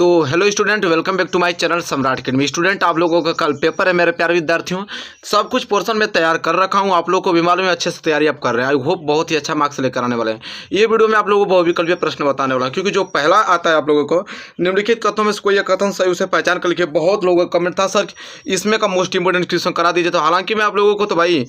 तो hello student, welcome back to my channel Samrat academy. Student, आप लोगों का कल पेपर है मेरे प्यारे विद्यार्थियों। सब कुछ पोर्शन में तैयार कर रखा हूं, आप लोगों को भी मालूम है, अच्छे से तैयारी आप कर रहे हैं। आई होप बहुत ही अच्छा मार्क्स लेकर आने वाले हैं। ये वीडियो में आप लोगों को बहुविकल्पीय प्रश्न बताने वाला हूं, क्योंकि जो पहला आता है आप लोगों को निम्नलिखित कथनों में से कोई एक कथन सही उसे पहचान कर लिखिए। बहुत लोगों का कमेंट था सर इसमें का मोस्ट इंपोर्टेंट क्वेश्चन करा दीजिए। तो हालांकि मैं आप लोगों को तो भाई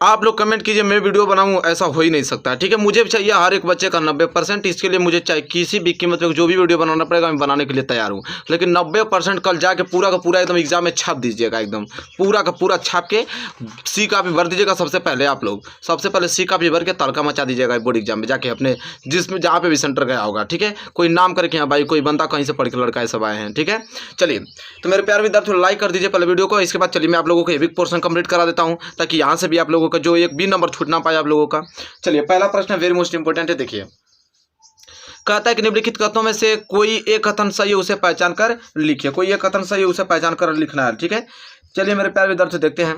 आप लोग कमेंट कीजिए, मैं वीडियो बनाऊं, ऐसा हो ही नहीं सकता। ठीक है, मुझे भी चाहिए हर एक बच्चे का 90%। इसके लिए मुझे चाहे किसी भी कीमत पे जो भी वीडियो बनाना पड़ेगा, मैं बनाने के लिए तैयार हूं। लेकिन 90% कल जाके पूरा का पूरा एकदम एग्जाम में छाप दीजिएगा, एकदम पूरा का पूरा छाप के सी कॉपी भर दीजिएगा। सबसे पहले आप लोग सबसे पहले सी कॉपी भर के तड़का मचा दीजिएगा बोर्ड एग्जाम में जाके, अपने जिसमें जहाँ पे भी सेंटर गया होगा। ठीक है, कोई नाम करके यहाँ भाई कोई बंदा कहीं से पढ़ के लड़का सब आए हैं। ठीक है, चलिए तो मेरे प्यारे विद्यार्थियों लाइक कर दीजिए पहले वीडियो को। इसके बाद चलिए मैं आप लोगों को एक पोर्शन कंप्लीट करा देता हूँ, ताकि यहाँ से भी आप लोगों का जो एक भी नंबर छूट ना पाए आप लोगों का। चलिए पहला प्रश्न वेरी मोस्ट इंपोर्टेंट है, देखिए। कहता है कि निम्नलिखित कथनों में से कोई एक कथन सही है उसे पहचान कर लिखिए। कोई एक कथन सही है उसे पहचान कर लिखना है। ठीक है, चलिए मेरे प्यारे विद्यार्थी देखते हैं।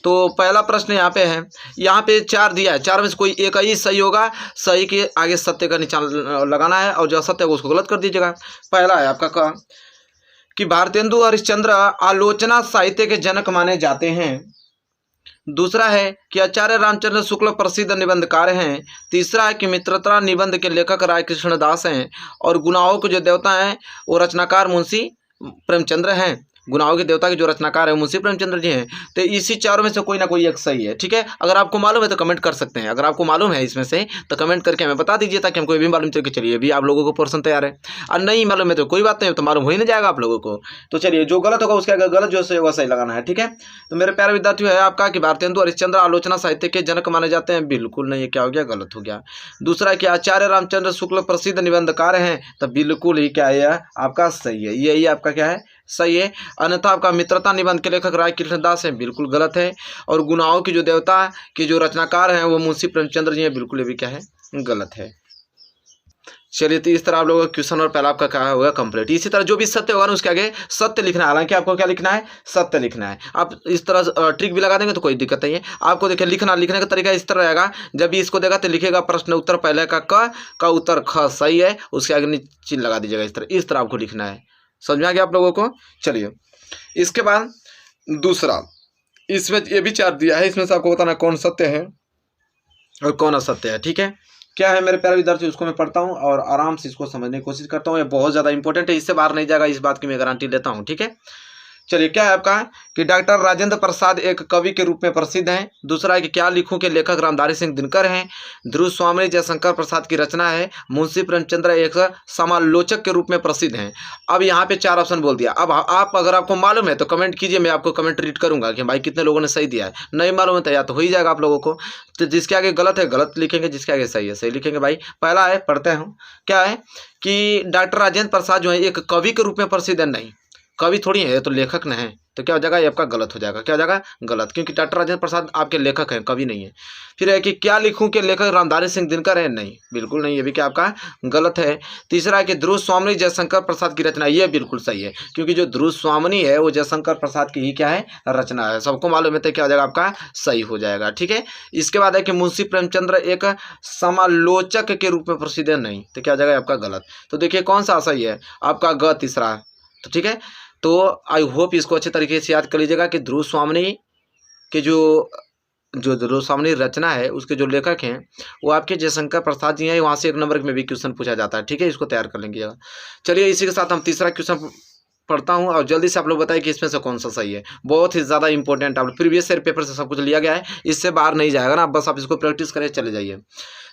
तो पहला प्रश्न यहाँ पे है, यहाँ पे 4 दिया है, 4 में से कोई एक ही सही होगा। सही के आगे सत्य का निशान लगाना है और जो असत्य है उसको गलत कर दीजिएगा। पहला है आपका कि भारतेंदु हरिश्चंद्र आलोचना साहित्य के जनक माने जाते हैं। दूसरा है कि आचार्य रामचंद्र शुक्ल प्रसिद्ध निबंधकार हैं। तीसरा है कि मित्रता निबंध के लेखक राय कृष्ण दास हैं। और गुनाहों के जो देवता हैं वो रचनाकार मुंशी प्रेमचंद्र हैं। गुनाहों के देवता के जो रचनाकार है मुंशी प्रेमचंद्र जी हैं। तो इसी चारों में से कोई ना कोई एक सही है। ठीक है, अगर आपको मालूम है तो कमेंट कर सकते हैं। अगर आपको मालूम है इसमें से तो कमेंट करके हमें बता दीजिए, ताकि हमको ये भी मालूम चल के चलिए अभी आप लोगों को पोर्शन तैयार है। और नहीं मालूम है तो कोई बात नहीं, तो मालूम हो ही नहीं जाएगा आप लोगों को। तो चलिए जो गलत होगा उसके अगर गलत जो सही होगा सही लगाना है। ठीक है, तो मेरे प्यारे विद्यार्थियों है आपका कि भारतेंदु हरिश्चंद्र आलोचना साहित्य के जनक माने जाते हैं। बिल्कुल नहीं, क्या हो गया, गलत हो गया। दूसरा है कि आचार्य रामचंद्र शुक्ल प्रसिद्ध निबंधकार हैं, तो बिल्कुल ही क्या है आपका सही है, यही आपका क्या है सही है। अन्यथा आपका मित्रता निबंध के लेखक राय कृष्णदास हैं, बिल्कुल गलत है। और गुनाहों की जो देवता के जो रचनाकार हैं वो मुंशी प्रेमचंद्र जी हैं, बिल्कुल ये भी क्या है गलत है। चलिए तो इस तरह आप लोगों का क्वेश्चन और पहला आपका क्या होगा कंप्लीट। इसी तरह जो भी सत्य होगा ना उसके आगे सत्य लिखना है। हालांकि आपको क्या लिखना है, सत्य लिखना है। आप इस तरह ट्रिक भी लगा देंगे तो कोई दिक्कत नहीं है। आपको देखिए लिखने का तरीका इस तरह रहेगा, जब भी इसको देगा तो लिखेगा प्रश्न उत्तर पहले का उत्तर ख सही है, उसके आगे चिन्ह लगा दीजिएगा। इस तरह आपको लिखना है। समझ में आ गया आप लोगों को। चलिए इसके बाद दूसरा, इसमें ये भी 4 दिया है, इसमें से आपको बताना कौन सत्य है और कौन असत्य है। ठीक है, क्या है मेरे प्यारे विद्यार्थी, उसको मैं पढ़ता हूँ और आराम से इसको समझने की कोशिश करता हूँ। ये बहुत ज़्यादा इंपॉर्टेंट है, इससे बाहर नहीं जाएगा, इस बात की मैं गारंटी लेता हूँ। ठीक है, चलिए क्या है आपका कि डॉक्टर राजेंद्र प्रसाद एक कवि के रूप में प्रसिद्ध हैं। दूसरा है कि क्या लिखूं के लेखक रामधारी सिंह दिनकर हैं। ध्रुव स्वामी जयशंकर प्रसाद की रचना है। मुंशी प्रेमचंद्र एक समालोचक के रूप में प्रसिद्ध हैं। अब यहाँ पे 4 ऑप्शन बोल दिया। अब आप अगर आपको मालूम है तो कमेंट कीजिए, मैं आपको कमेंट रीड करूंगा कि भाई कितने लोगों ने सही दिया है। नहीं मालूम है तो या तो हो ही जाएगा आप लोगों को। तो जिसके आगे गलत है गलत लिखेंगे, जिसके आगे सही है सही लिखेंगे। भाई पहला है, पढ़ते हैं क्या है कि डॉक्टर राजेंद्र प्रसाद जो है एक कवि के रूप में प्रसिद्ध है। नहीं, कवि थोड़ी है, तो लेखक न है। तो क्या हो जाएगा, ये आपका गलत हो जाएगा। क्या हो जाएगा, गलत, क्योंकि डॉक्टर राजेंद्र प्रसाद आपके लेखक हैं, कवि नहीं है। फिर है कि क्या लिखूं के लेखक रामधारी सिंह दिनकर है। नहीं, बिल्कुल नहीं, ये भी क्या आपका गलत है। तीसरा है कि ध्रुव स्वामी जयशंकर प्रसाद की रचना, ये बिल्कुल सही है, क्योंकि जो ध्रुव स्वामी है वो जयशंकर प्रसाद की ही क्या है रचना है। सबको मालूम है, तो क्या हो जाएगा आपका सही हो जाएगा। ठीक है, इसके बाद है कि मुंशी प्रेमचंद्र एक समालोचक के रूप में प्रसिद्ध है। नहीं, तो क्या हो जाएगा आपका गलत। तो देखिए कौन सा सही है आपका, ग तीसरा। तो ठीक है, तो आई होप इसको अच्छे तरीके से याद कर लीजिएगा कि ध्रुव स्वामी के जो ध्रुव स्वामी रचना है उसके जो लेखक हैं वो आपके जयशंकर प्रसाद जी हैं। वहाँ से 1 नंबर में भी क्वेश्चन पूछा जाता है। ठीक है, इसको तैयार कर लेंगे। चलिए इसी के साथ हम तीसरा क्वेश्चन पढ़ता हूँ और जल्दी से आप लोग बताइए कि इसमें से कौन सा सही है। बहुत ही ज़्यादा इंपॉर्टेंट, आप प्रीवियस ईयर पेपर से सब कुछ लिया गया है, इससे बाहर नहीं जाएगा ना, बस आप इसको प्रैक्टिस करें चले जाइए।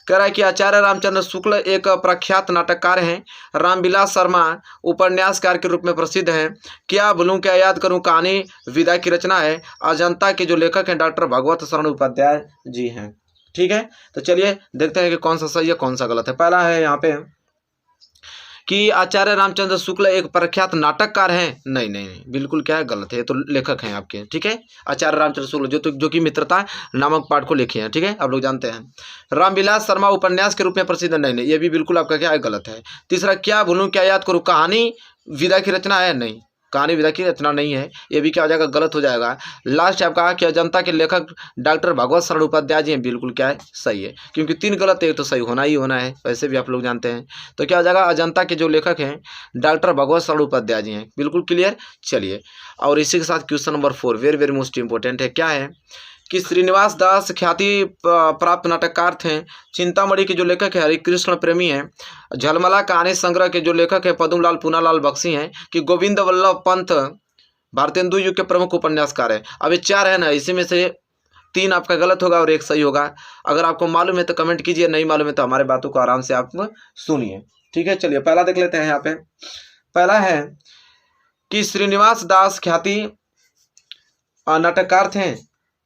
कह रहा है कि आचार्य रामचंद्र शुक्ल एक प्रख्यात नाटककार हैं। रामविलास शर्मा उपन्यासकार के रूप में प्रसिद्ध हैं। क्या भूलूं क्या याद करूं कहानी विदा की रचना है। अजंता के जो लेखक हैं डॉक्टर भगवत शरण उपाध्याय जी हैं। ठीक है, तो चलिए देखते हैं कि कौन सा सही है कौन सा गलत है। पहला है यहाँ पे कि आचार्य रामचंद्र शुक्ल एक प्रख्यात नाटककार हैं। नहीं नहीं नहीं, बिल्कुल क्या है गलत है, ये तो लेखक हैं आपके। ठीक है, आचार्य रामचंद्र शुक्ल जो कि मित्रता नामक पाठ को लिखे हैं। ठीक है, आप लोग जानते हैं। रामविलास शर्मा उपन्यास के रूप में प्रसिद्ध, नहीं नहीं, ये भी बिल्कुल आपका क्या है गलत है। तीसरा, क्या भूलूं क्या याद करूं कहानी विदा की रचना है। नहीं, कहानी विधा की रचना नहीं है, ये भी क्या हो जाएगा, गलत हो जाएगा। लास्ट आपका कि अजंता के लेखक डॉक्टर भगवत शरण उपाध्याय जी हैं, बिल्कुल क्या है, सही है, क्योंकि 3 गलत है तो सही होना ही होना है, वैसे भी आप लोग जानते हैं। तो क्या हो जाएगा, अजंता के जो लेखक हैं डॉक्टर भगवत शरण उपाध्याय जी हैं, बिल्कुल क्लियर। चलिए, और इसी के साथ question number 4 very very most important है। क्या है कि श्रीनिवास दास ख्याति प्राप्त नाटककार थे। चिंतामणि के जो लेखक है हरिकृष्ण प्रेमी हैं। झलमला कहानी संग्रह के जो लेखक है पद्मलाल पूनालाल बख्शी हैं। कि गोविंद वल्लभ पंत भारतेंदु युग के प्रमुख उपन्यासकार है। अब ये 4 है ना, इसी में से 3 आपका गलत होगा और 1 सही होगा। अगर आपको मालूम है तो कमेंट कीजिए, नहीं मालूम है तो हमारे बातों को आराम से आप सुनिए, ठीक है। चलिए पहला देख लेते हैं। यहाँ पे पहला है कि श्रीनिवास दास ख्याति नाटककार थे,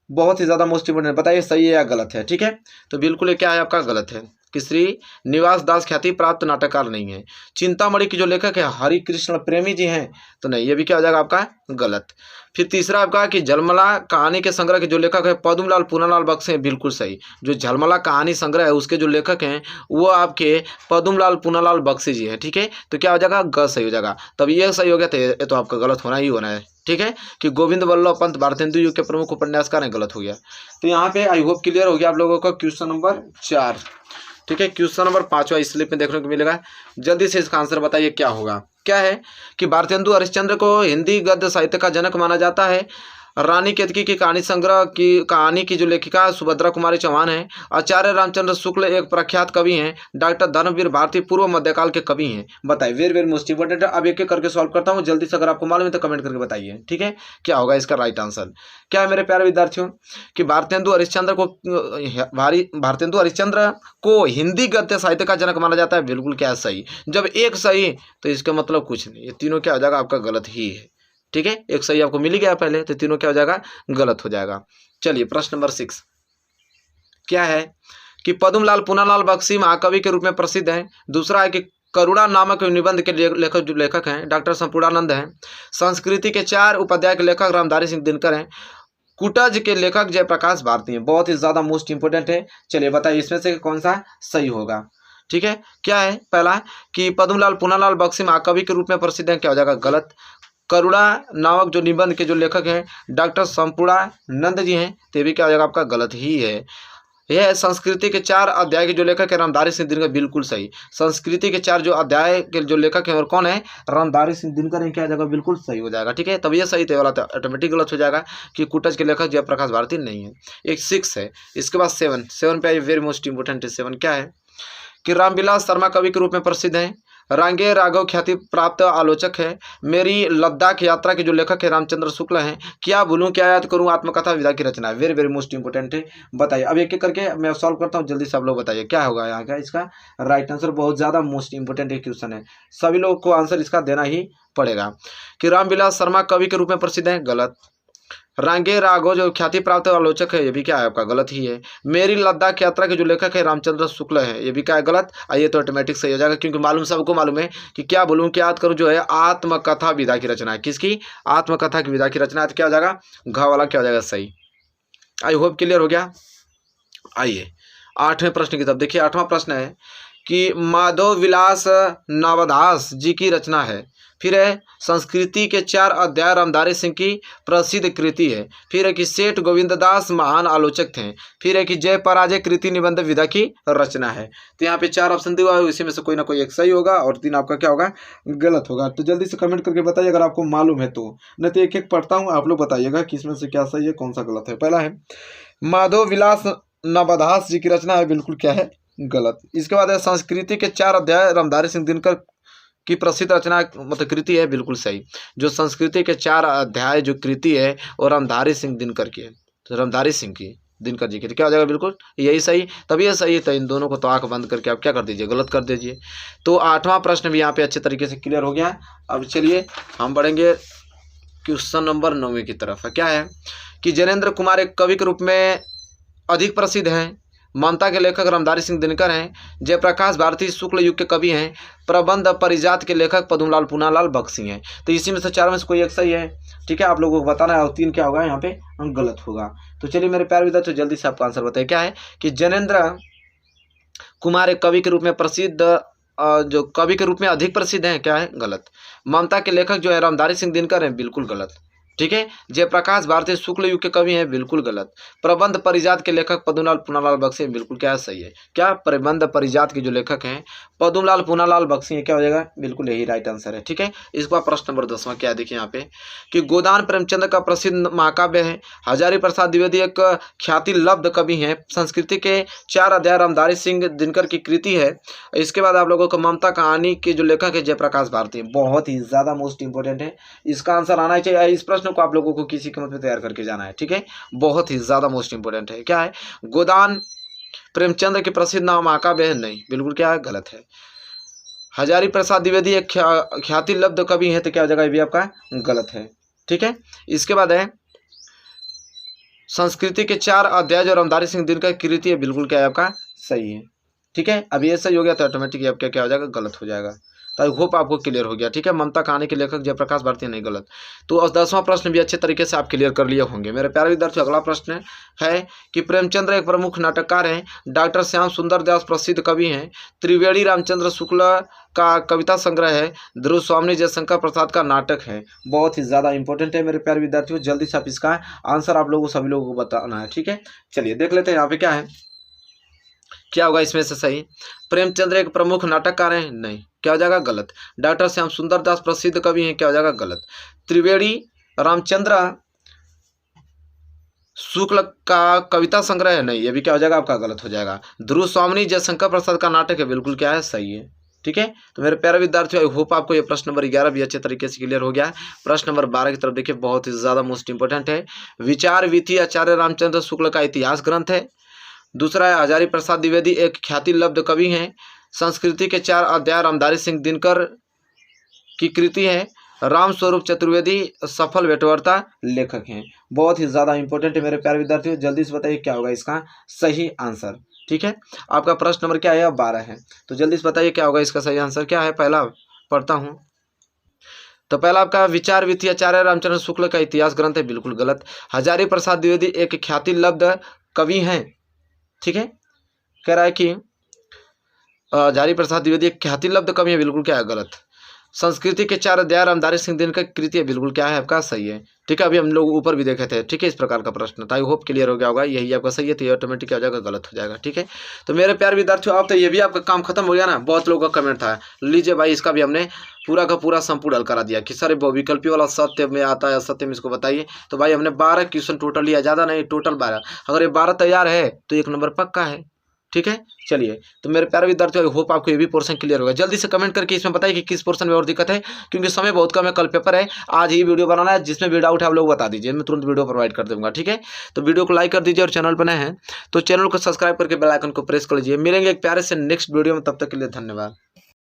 बहुत ही ज़्यादा मोस्ट इंपोर्टेंट, बताइए सही है या गलत है, ठीक है। तो बिल्कुल ये क्या है आपका, गलत है कि श्रीनिवास दास ख्याति प्राप्त नाटककार नहीं है। चिंतामणि के जो लेखक है हरिकृष्ण प्रेमी जी हैं, तो नहीं, ये भी क्या हो जाएगा आपका, गलत। फिर तीसरा आपका कि झलमला कहानी के संग्रह के जो लेखक है पद्मलाल पूनालाल बख्शी हैं, बिल्कुल सही। जो झलमला कहानी संग्रह है उसके जो लेखक हैं वो आपके पद्मलाल पूनालाल बख्शी जी हैं, ठीक है। तो क्या हो जाएगा, ग सही हो जाएगा। तब ये सही हो गया, तो ये तो आपका गलत होना ही होना है, ठीक है। कि गोविंद वल्लभ पंत भारतेंदु युग के प्रमुख उपन्यासकार हैं, गलत हो गया। तो यहाँ पे आई होप क्लियर हो गया आप लोगों का क्वेश्चन नंबर 4, ठीक है। क्वेश्चन नंबर 5वां इस स्लिप में देखने को मिलेगा, जल्दी से इसका आंसर बताइए क्या होगा। क्या है कि भारतेंदु हरिश्चंद्र को हिंदी गद्य साहित्य का जनक माना जाता है। रानी केतकी की कहानी संग्रह की कहानी की जो लेखिका सुभद्रा कुमारी चौहान है। आचार्य रामचंद्र शुक्ल एक प्रख्यात कवि हैं। डॉक्टर धर्मवीर भारती पूर्व मध्यकाल के कवि हैं। बताइए, वेरी वेरी मोस्ट इंपोर्टेंट है। अब एक एक करके सॉल्व करता हूँ, जल्दी से अगर आपको मालूम है तो कमेंट करके बताइए, ठीक है। क्या होगा इसका राइट आंसर। क्या है मेरे प्यारे विद्यार्थियों कि भारतेंदु हरिश्चंद्र को हिंदी गद्य साहित्य का जनक माना जाता है, बिल्कुल क्या है, सही। जब एक सही तो इसका मतलब कुछ नहीं, ये तीनों क्या हो जाएगा आपका, गलत ही है, ठीक है। एक सही आपको मिल गया पहले, तो तीनों क्या हो जाएगा, गलत हो जाएगा। चलिए प्रश्न नंबर 6 क्या है कि पद्मलाल पूनालाल बख्शी महाकवि के रूप में प्रसिद्ध हैं। दूसरा है कि करुणा नामक निबंध के लेखक हैं डॉक्टर संपूर्णानंद हैं। संस्कृति के 4 उपाध्याय के लेखक रामधारी सिंह दिनकर हैं। कुटज के लेखक जयप्रकाश भारती हैं। बहुत ही ज्यादा मोस्ट इंपोर्टेंट है। चलिए बताइए इसमें से कौन सा सही होगा, ठीक है। क्या है पहला कि पद्मलाल पूनालाल बख्शी महाकवि के रूप में प्रसिद्ध हैं, क्या हो जाएगा, गलत। करुणा नामक जो निबंध के जो लेखक हैं डॉक्टर संपूर्णानंद जी हैं, तो भी क्या हो जाएगा आपका, गलत ही है। यह संस्कृति के 4 अध्याय के जो लेखक है रामधारी सिंह दिनकर, बिल्कुल सही। संस्कृति के 4 जो अध्याय के जो लेखक हैं और कौन है, रामधारी सिंह दिनकर हैं, क्या हो जाएगा, बिल्कुल सही हो जाएगा, ठीक है। तब ये सही थे वाला ऑटोमेटिक गलत हो जाएगा कि कुटज के लेखक जयप्रकाश भारती नहीं है। एक 6 है। इसके बाद 7 पे वेरी मोस्ट इंपोर्टेंट है। 7 क्या है कि रामविलास शर्मा कवि के रूप में प्रसिद्ध हैं। रांगे राघव ख्याति प्राप्त आलोचक है। मेरी लद्दाख यात्रा के जो लेखक है रामचंद्र शुक्ल हैं। क्या भूलूं क्या याद करूं आत्मकथा विधा की रचना है। वेरी वेरी मोस्ट इंपोर्टेंट है। बताइए, अब एक एक करके मैं सॉल्व करता हूं, जल्दी से आप लोग बताइए क्या होगा यहाँ का इसका राइट आंसर। बहुत ज़्यादा मोस्ट इंपोर्टेंट क्वेश्चन है, सभी लोग को आंसर इसका देना ही पड़ेगा। कि रामविलास शर्मा कवि के रूप में प्रसिद्ध है, गलत। रांगे राघव जो ख्याति प्राप्त आलोचक है, ये भी क्या है आपका, गलत ही है। मेरी लद्दाख यात्रा के जो लेखक है रामचंद्र शुक्ल है, ये भी क्या है, गलत। आइए तो ऑटोमेटिक सही हो जाएगा, क्योंकि मालूम सबको मालूम है कि क्या बोलूं क्या याद करूं जो है आत्मकथा विधा की रचना है। किसकी, आत्मकथा की विधा की रचना है, तो क्या हो जाएगा, घ वाला क्या हो जाएगा, सही। आई होप क्लियर हो गया। आइए 8वें प्रश्न की तरफ देखिए। 8वां प्रश्न है कि माधव विलास नवदास जी की रचना है। फिर है संस्कृति के 4 अध्याय रामधारी सिंह की प्रसिद्ध कृति है। फिर है कि सेठ गोविंददास महान आलोचक थे। फिर है कि जय पराजय कृति निबंध विधा की रचना है। तो यहाँ पे 4 ऑप्शन दिया है, इसी में से कोई ना कोई एक सही होगा और 3 आपका क्या होगा, गलत होगा। तो जल्दी से कमेंट करके बताइए अगर आपको मालूम है तो, नहीं तो एक एक पढ़ता हूँ, आप लोग बताइएगा कि इसमें से क्या सही है कौन सा गलत है। पहला है माधव विलास नवदास जी की रचना है, बिल्कुल क्या है, गलत। इसके बाद है संस्कृति के 4 अध्याय रामधारी सिंह दिनकर की प्रसिद्ध रचना मतलब कृति है, बिल्कुल सही। जो संस्कृति के 4 अध्याय जो कृति है वो रामधारी सिंह दिनकर की है, तो रामधारी सिंह की दिनकर जी की, तो क्या हो जाएगा, बिल्कुल यही सही। तभी ये सही है। तो इन दोनों को तो आंख बंद करके आप क्या कर दीजिए, गलत कर दीजिए। तो 8वां प्रश्न भी यहाँ पे अच्छे तरीके से क्लियर हो गया। अब चलिए हम बढ़ेंगे क्वेश्चन नंबर 9 की तरफ। क्या है कि जैनेन्द्र कुमार एक कवि के रूप में अधिक प्रसिद्ध हैं। ममता के लेखक रामधारी सिंह दिनकर हैं। जयप्रकाश भारती शुक्ल युग के कवि हैं। प्रबंध परिजात के लेखक पद्मलाल पूनालाल बख्शी हैं। तो इसी में से 4 में से कोई एक सही है, ठीक है। आप लोगों को बताना है और 3 क्या होगा यहाँ पे गलत होगा। तो चलिए मेरे प्यारे विद्यार्थियों जल्दी से आपका आंसर बताइए। क्या है कि जैनेन्द्र कुमार एक कवि के रूप में प्रसिद्ध जो कवि के रूप में अधिक प्रसिद्ध हैं, क्या है, गलत। ममता के लेखक जो है रामधारी सिंह दिनकर हैं, बिल्कुल गलत। ठीक है। जयप्रकाश भारती शुक्ल युग के कवि हैं, बिल्कुल गलत। प्रबंध परिजात के लेखक पद्मलाल पूनालाल बख्शी हैं, बिल्कुल क्या है, सही है। क्या, प्रबंध परिजात के जो लेखक हैं पद्मलाल पूनालाल बख्शी हैं, क्या हो जाएगा, बिल्कुल यही राइट आंसर है। ठीक है। इसका प्रश्न नंबर 10वां क्या है, देखिए यहाँ पे कि गोदान प्रेमचंद का प्रसिद्ध महाकाव्य है। हजारी प्रसाद द्विवेदी एक ख्याति लब्ध कवि हैं। संस्कृति के 4 अध्याय रामधारी सिंह दिनकर की कृति है। इसके बाद आप लोगों को ममता कहानी के जो लेखक है जयप्रकाश भारती, बहुत ही ज्यादा मोस्ट इंपोर्टेंट है, इसका आंसर आना चाहिए। इस प्रश्न को आप लोगों को किसी कीमत में तैयार करके जाना है। ठीक है। बहुत ही ज्यादा मोस्ट इंपोर्टेंट है। क्या है, गोदान प्रेमचंद के प्रसिद्ध नाम महाकाव्य है, नहीं, बिल्कुल क्या है, गलत है। हजारी प्रसाद द्विवेदी एक ख्याति लब्ध कवि है, तो क्या हो जाएगा, ये भी आपका गलत है। ठीक है। इसके बाद है संस्कृति के 4 अध्याय जो रामधारी सिंह दिनकर की कृति है, बिल्कुल क्या है, आपका सही है। ठीक है। अब ये सही हो गया तो ऑटोमेटिक आपका क्या हो जाएगा, गलत हो जाएगा। तो आई होप आपको क्लियर हो गया। ठीक है। ममता कहानी के लेखक जयप्रकाश भारती, नहीं, गलत। तो 10वां प्रश्न भी अच्छे तरीके से आप क्लियर कर लिए होंगे मेरे प्यारे विद्यार्थियों। अगला प्रश्न है कि प्रेमचंद्र एक प्रमुख नाटककार हैं। डॉक्टर श्याम सुंदर दास प्रसिद्ध कवि हैं। त्रिवेणी रामचंद्र शुक्ल का कविता संग्रह है। ध्रुव स्वामी जयशंकर प्रसाद का नाटक है। बहुत ही ज़्यादा इंपॉर्टेंट है मेरे प्यारे विद्यार्थियों, जल्दी से आप इसका आंसर आप लोगों सभी लोगों को बताना है। ठीक है। चलिए देख लेते हैं यहाँ पे क्या है, क्या होगा इसमें से सही। प्रेमचंद्र एक प्रमुख नाटककार हैं, नहीं, क्या हो जाएगा, गलत। डॉक्टर श्याम सुंदर दास प्रसिद्ध कवि हैं, क्या हो जाएगा, गलत। त्रिवेणी रामचंद्र शुक्ल का कविता संग्रह है, नहीं, ये भी क्या हो जाएगा, आपका गलत हो जाएगा। ध्रुव स्वामी जयशंकर प्रसाद का नाटक है, बिल्कुल क्या है, सही है। ठीक है। तो मेरे प्यारे विद्यार्थियों, आई होप आपको ये प्रश्न नंबर 11 भी अच्छे तरीके से क्लियर हो गया। प्रश्न नंबर 12 की तरफ देखिए, बहुत ही ज्यादा मोस्ट इंपोर्टेंट है। विचार विधि आचार्य रामचंद्र शुक्ल का इतिहास ग्रंथ है। दूसरा है हजारी प्रसाद द्विवेदी एक ख्याति लब्ध कवि हैं। संस्कृति के 4 अध्याय रामधारी सिंह दिनकर की कृति है। राम स्वरूप चतुर्वेदी सफल वेटवर्ता लेखक हैं। बहुत ही ज़्यादा इंपॉर्टेंट है मेरे प्यारे विद्यार्थियों, जल्दी से बताइए क्या होगा इसका सही आंसर। ठीक है। आपका प्रश्न नंबर क्या है, 12 है, तो जल्दी से बताइए क्या होगा इसका सही आंसर। क्या है, पहला पढ़ता हूँ। तो पहला आपका विचार विधि आचार्य रामचंद्र शुक्ल का इतिहास ग्रंथ है, बिल्कुल गलत। हजारी प्रसाद द्विवेदी एक ख्याति लब्ध कवि हैं। ठीक है। कह रहा है कि हजारी प्रसाद द्विवेदी एक ख्याति लब्ध कवि है, बिल्कुल क्या है, गलत। संस्कृति के 4 अध्याय रामधारी सिंह दिनकर की कृति है, बिल्कुल क्या है, आपका सही है। ठीक है। अभी हम लोग ऊपर भी देखे थे। ठीक है। इस प्रकार का प्रश्न था, आई होप क्लियर हो गया होगा। यही आपका सही है, तो ये ऑटोमेटिक हो जाएगा, गलत हो जाएगा। ठीक है। तो मेरे प्यारे विद्यार्थियों, अब तो ये भी आपका काम खत्म हो गया ना। बहुत लोगों का कमेंट था, लीजिए भाई इसका भी हमने पूरा का पूरा संपूर्ण हल करा दिया कि सर विकल्पी वाला सत्य में आता है असत्य में, इसको बताइए। तो भाई हमने 12 क्वेश्चन टोटल लिया, ज़्यादा नहीं, टोटल 12। अगर ये 12 तैयार है तो 1 नंबर पक्का है। ठीक है। चलिए, तो मेरे प्यारे विद्यार्थियों, आई होप आपको ये भी पोर्शन क्लियर होगा। जल्दी से कमेंट करके इसमें बताइए कि किस पोर्शन में और दिक्कत है, क्योंकि समय बहुत कम है, कल पेपर है। आज ही वीडियो बनाना है, जिसमें भी डाउट है आप लोग बता दीजिए, मैं तुरंत वीडियो प्रोवाइड कर दूंगा। ठीक है। तो वीडियो को लाइक कर दीजिए और चैनल पर नए हैं तो चैनल को सब्सक्राइब करके बेल आइकन को प्रेस कर लीजिए। मिलेंगे एक प्यारे से नेक्स्ट वीडियो में, तब तक के लिए धन्यवाद।